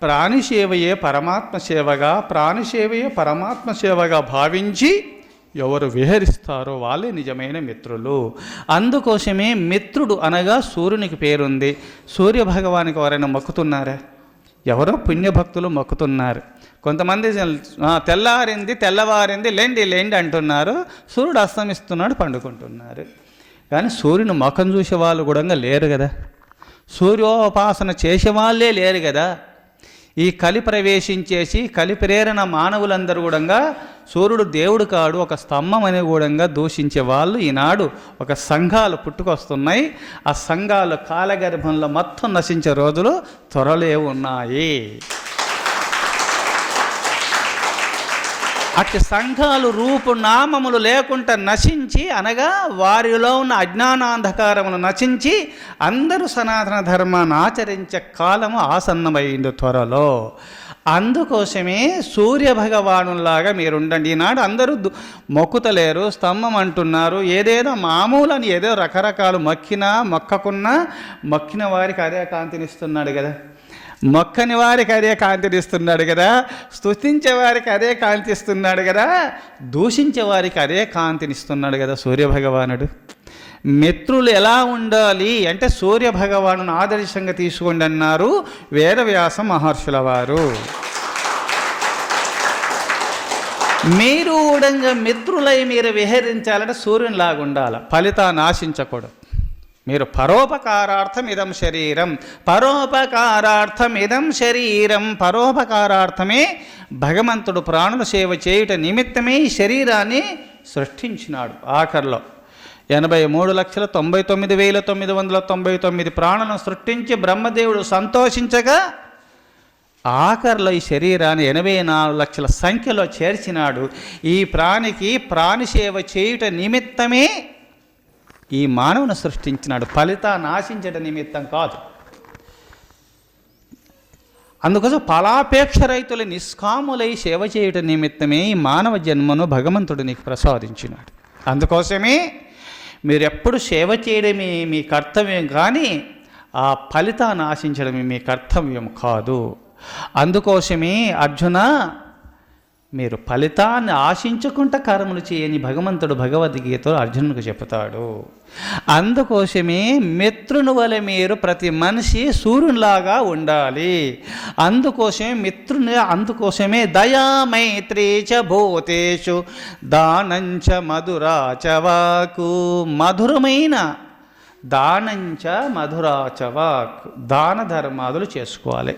ప్రాణిసేవయే పరమాత్మ సేవగా, ప్రాణిసేవయే పరమాత్మ సేవగా భావించి ఎవరు విహరిస్తారో వాళ్ళే నిజమైన మిత్రులు. అందుకోసమే మిత్రుడు అనగా సూర్యునికి పేరుంది. సూర్యభగవానికి ఎవరైనా మొక్కుతున్నారా? ఎవరో పుణ్యభక్తులు మొక్కుతున్నారు. కొంతమంది తెల్లవారింది లేండి అంటున్నారు. సూర్యుడు అస్తమిస్తున్నాడు, పండుకుంటున్నారు. కానీ సూర్యుని ముఖం చూసే వాళ్ళు కూడా లేరు కదా, సూర్యోపాసన చేసే వాళ్ళే లేరు కదా. ఈ కలి ప్రవేశించేసి కలి ప్రేరణ మానవులందరూ కూడా సూర్యుడు దేవుడు కాడు, ఒక స్తంభం అనే కూడా దూషించే వాళ్ళు ఈనాడు ఒక సంఘాలు పుట్టుకొస్తున్నాయి. ఆ సంఘాలు కాలగర్భంలో మొత్తం నశించే రోజులు త్వరలే ఉన్నాయి. అట్టి సంఘాలు రూపునామములు లేకుండా నశించి, అనగా వారిలో ఉన్న అజ్ఞానాంధకారములు నశించి అందరూ సనాతన ధర్మాన్ని ఆచరించే కాలము ఆసన్నమైంది త్వరలో. అందుకోసమే సూర్యభగవానులాగా మీరుండండి. ఈనాడు అందరూ మొక్కుతలేరు, స్తంభం అంటున్నారు. ఏదేదో మామూలని ఏదో రకరకాలు మొక్కిన వారికి అదే కాంతినిస్తున్నాడు కదా, మొక్కని వారికి అదే కాంతినిస్తున్నాడు కదా, స్తుతించే వారికి అదే కాంతిస్తున్నాడు కదా, దూషించే వారికి అదే కాంతినిస్తున్నాడు కదా సూర్యభగవానుడు. మిత్రులు ఎలా ఉండాలి అంటే సూర్యభగవానుని ఆదర్శంగా తీసుకోండి అన్నారు వేదవ్యాస మహర్షుల వారు. మీరు కూడా మిత్రులై మీరు విహరించాలంటే సూర్యునిలాగా ఉండాలి, ఫలితాన్ని ఆశించకూడదు. మీరు పరోపకారార్థం ఇదం శరీరం, పరోపకారార్థమే భగవంతుడు ప్రాణుల సేవ చేయుట నిమిత్తమే ఈ శరీరాన్ని సృష్టించినాడు. ఆఖరిలో 83,99,999 ప్రాణులను సృష్టించి బ్రహ్మదేవుడు సంతోషించగా ఆఖరిలో ఈ శరీరాన్ని 84 లక్షల సంఖ్యలో చేర్చినాడు. ఈ ప్రాణికి ప్రాణిసేవ చేయుట నిమిత్తమే ఈ మానవుని సృష్టించినాడు, ఫలితాన్ని ఆశించట నిమిత్తం కాదు. అందుకోసం ఫలాపేక్ష రైతులు నిష్కాములై సేవ చేయట నిమిత్తమే ఈ మానవ జన్మను భగవంతుడు నీకు ప్రసాదించినాడు. అందుకోసమే మీరు ఎప్పుడు సేవ చేయడమే మీ కర్తవ్యం, కానీ ఆ ఫలితాన్ని ఆశించడమే మీ కర్తవ్యం కాదు. అందుకోసమే అర్జున, మీరు ఫలితాన్ని ఆశించుకుంటా కర్మలు చేయని భగవంతుడు భగవద్గీతలో అర్జునుడికి చెప్తాడు. అందుకోసమే మిత్రుని వలె మీరు ప్రతి మనిషి సూర్యునిలాగా ఉండాలి. అందుకోసమే దయామైత్రీ చ భూతేషు దానంచ మధురాచవాకు, మధురమైన దానంచ మధురాచవాక్, దాన ధర్మాదులు చేసుకోవాలి.